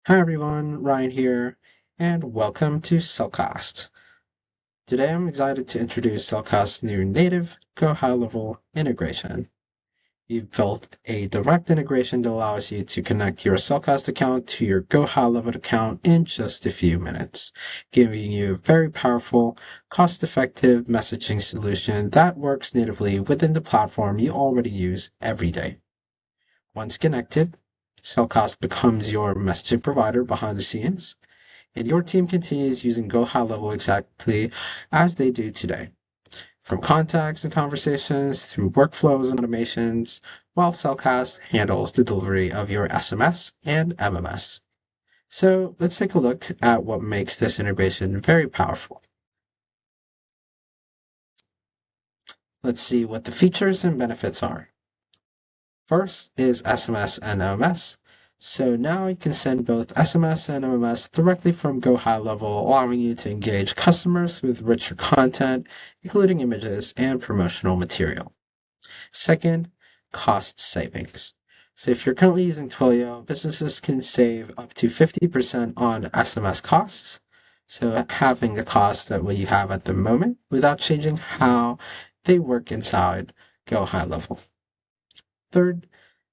Hi everyone, Ryan here, and welcome to Cellcast. Today I'm excited to introduce Cellcast's new native GoHighLevel integration. We've built a direct integration that allows you to connect your Cellcast account to your GoHighLevel account in just a few minutes, giving you a very powerful, cost-effective messaging solution that works natively within the platform you already use every day. Once connected, Cellcast becomes your messaging provider behind the scenes, and your team continues using GoHighLevel exactly as they do today, from contacts and conversations through workflows and automations, while Cellcast handles the delivery of your SMS and MMS. So let's take a look at what makes this integration very powerful. Let's see what the features and benefits are. First is SMS and MMS. So now you can send both SMS and MMS directly from GoHighLevel, allowing you to engage customers with richer content, including images and promotional material. Second, cost savings. So if you're currently using Twilio, businesses can save up to 50% on SMS costs. So having the cost that what you have at the moment without changing how they work inside GoHighLevel. Third,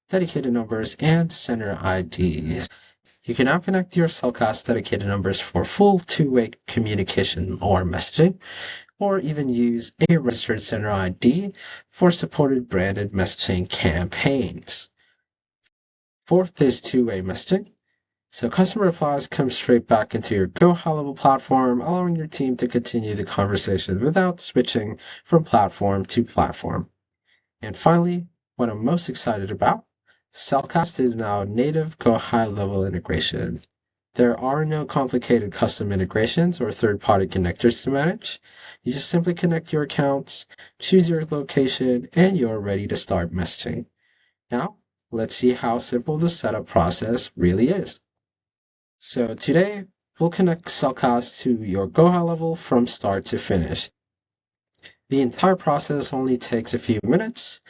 dedicated numbers and sender IDs. You can now connect your Cellcast dedicated numbers for full two-way communication or messaging, or even use a registered sender ID for supported branded messaging campaigns. Fourth is two-way messaging. So customer replies come straight back into your GoHighLevel platform, allowing your team to continue the conversation without switching from platform to platform. And finally, what I'm most excited about, Cellcast is now native GoHighLevel integration. There are no complicated custom integrations or third-party connectors to manage. You just simply connect your accounts, choose your location, and you're ready to start messaging. Now, let's see how simple the setup process really is. So today, we'll connect Cellcast to your GoHighLevel from start to finish. The entire process only takes a few minutes.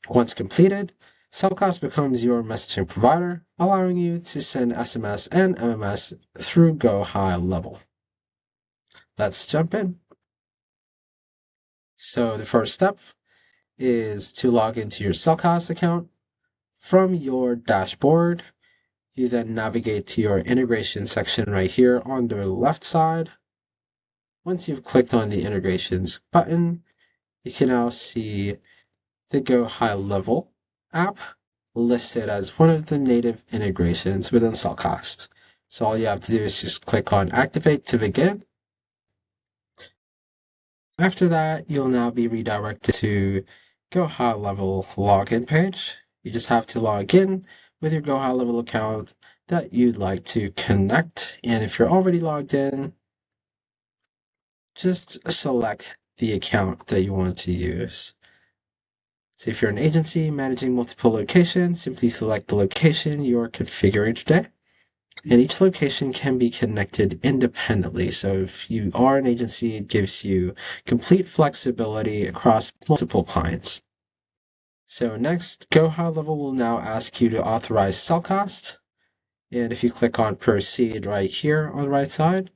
Once completed, Cellcast becomes your messaging provider, allowing you to send SMS and MMS through GoHighLevel. Let's jump in. So the first step is to log into your Cellcast account. From your dashboard, you then navigate to your integration section right here on the left side. Once you've clicked on the integrations button, you can now see the GoHighLevel app listed as one of the native integrations within Cellcast. So all you have to do is just click on Activate to begin. After that, you'll now be redirected to GoHighLevel login page. You just have to log in with your GoHighLevel account that you'd like to connect. And if you're already logged in, just select the account that you want to use. So if you're an agency managing multiple locations, simply select the location you're configuring today. And each location can be connected independently. So if you are an agency, it gives you complete flexibility across multiple clients. So next, GoHighLevel will now ask you to authorize Cellcast. And if you click on Proceed right here on the right side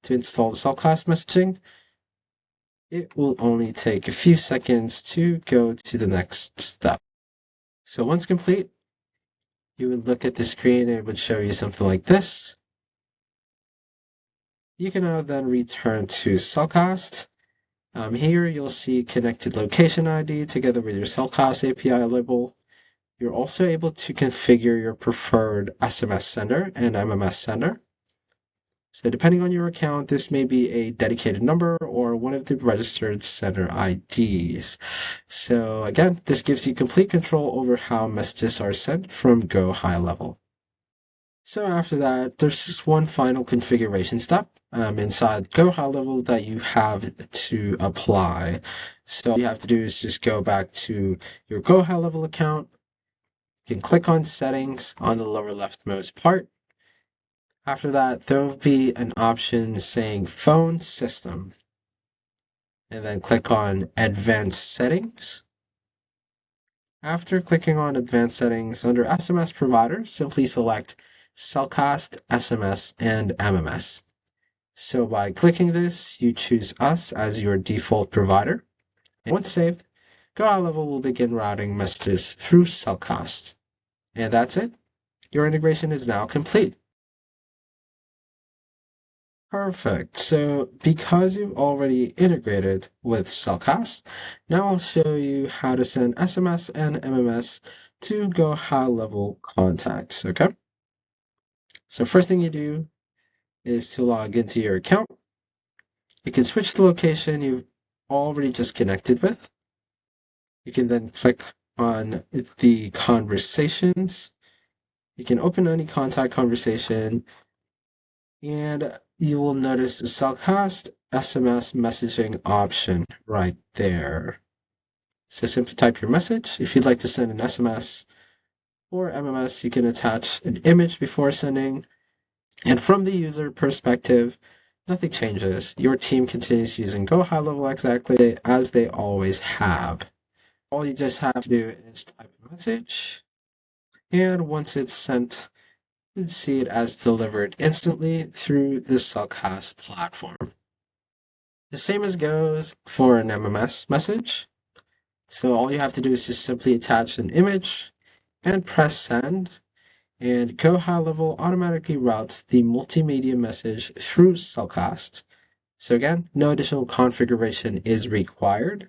to install the Cellcast messaging, it will only take a few seconds to go to the next step. So once complete, you would look at the screen and it would show you something like this. You can now then return to Cellcast. Here you'll see connected location ID together with your Cellcast API label. You're also able to configure your preferred SMS sender and MMS sender. So depending on your account, this may be a dedicated number or one of the registered sender IDs. So again, this gives you complete control over how messages are sent from GoHighLevel. So after that, there's just one final configuration step inside GoHighLevel that you have to apply. So all you have to do is just go back to your GoHighLevel account. You can click on Settings on the lower leftmost part. After that, there will be an option saying Phone System. And then click on Advanced Settings. After clicking on Advanced Settings under SMS Provider, simply select Cellcast, SMS, and MMS. So by clicking this, you choose us as your default provider. And once saved, GoHighLevel will begin routing messages through Cellcast. And that's it. Your integration is now complete. Perfect. So because you've already integrated with Cellcast, now I'll show you how to send SMS and MMS to GoHighLevel contacts, okay? So first thing you do is to log into your account. You can switch the location you've already just connected with. You can then click on the conversations. You can open any contact conversation, and you will notice the Cellcast SMS messaging option right there. So simply type your message. If you'd like to send an SMS or MMS, you can attach an image before sending. And from the user perspective, nothing changes. Your team continues using GoHighLevel exactly as they always have. All you just have to do is type a message, and once it's sent, you'd see it as delivered instantly through the Cellcast platform. The same as goes for an MMS message. So all you have to do is just simply attach an image and press send, and GoHighLevel automatically routes the multimedia message through Cellcast. So again, no additional configuration is required.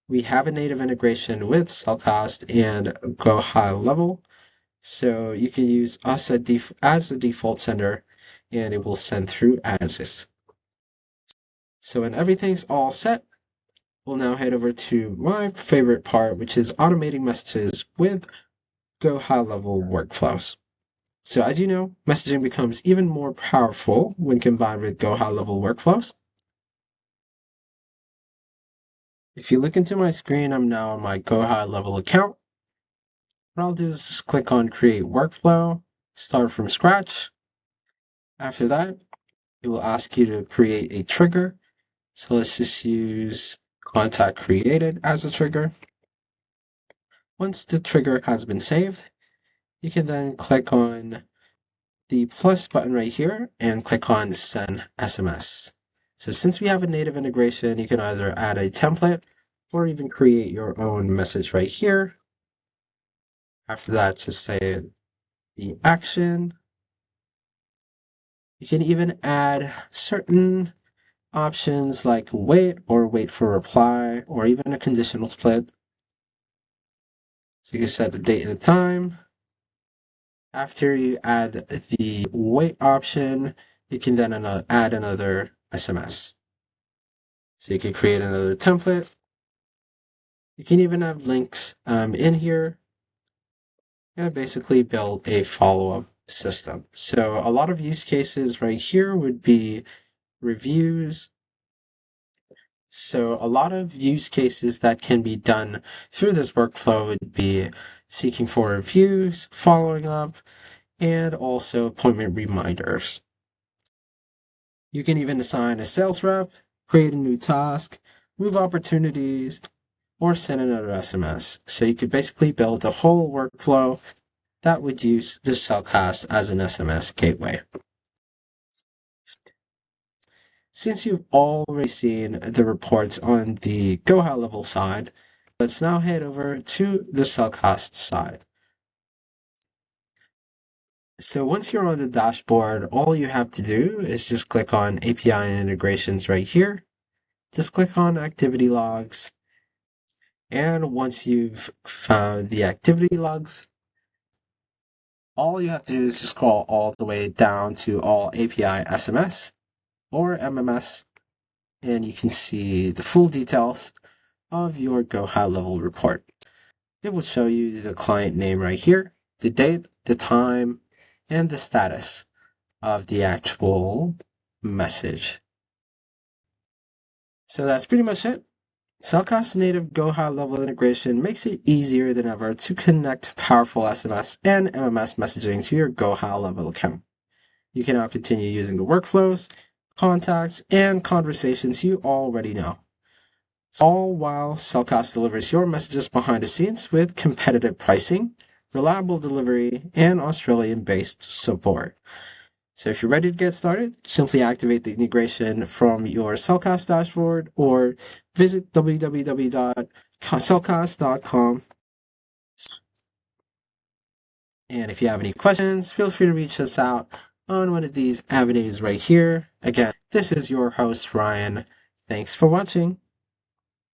We have a native integration with Cellcast and GoHighLevel, so you can use us as the default sender, and it will send through as is. So when everything's all set, we'll now head over to my favorite part, which is automating messages with GoHighLevel workflows. So as you know, messaging becomes even more powerful when combined with GoHighLevel workflows. If you look into my screen, I'm now on my GoHighLevel account. What I'll do is just click on Create Workflow, start from scratch. After that, it will ask you to create a trigger. So let's just use Contact Created as a trigger. Once the trigger has been saved, you can then click on the plus button right here and click on Send SMS. So since we have a native integration, you can either add a template or even create your own message right here. After that, just say the action. You can even add certain options like wait or wait for reply or even a conditional split. So you can set the date and the time. After you add the wait option, you can then add another SMS. So you can create another template. You can even have links in here and basically build a follow-up system. So a lot of use cases right here would be reviews. So a lot of use cases that can be done through this workflow would be seeking for reviews, following up, and also appointment reminders. You can even assign a sales rep, create a new task, move opportunities, or send another SMS. So you could basically build a whole workflow that would use the Cellcast as an SMS gateway. Since you've already seen the reports on the GoHighLevel side, let's now head over to the Cellcast side. So once you're on the dashboard, all you have to do is just click on API and integrations right here. Just click on activity logs. And once you've found the activity logs, all you have to do is just scroll all the way down to all API SMS or MMS, and you can see the full details of your GoHighLevel report. It will show you the client name right here, the date, the time, and the status of the actual message. So that's pretty much it. Cellcast's native GoHighLevel integration makes it easier than ever to connect powerful SMS and MMS messaging to your GoHighLevel account. You can now continue using the workflows, contacts, and conversations you already know. all while Cellcast delivers your messages behind the scenes with competitive pricing, reliable delivery, and Australian-based support. So if you're ready to get started, simply activate the integration from your Cellcast dashboard or visit www.cellcast.com. And if you have any questions, feel free to reach us out on one of these avenues right here. Again, this is your host, Ryan. Thanks for watching.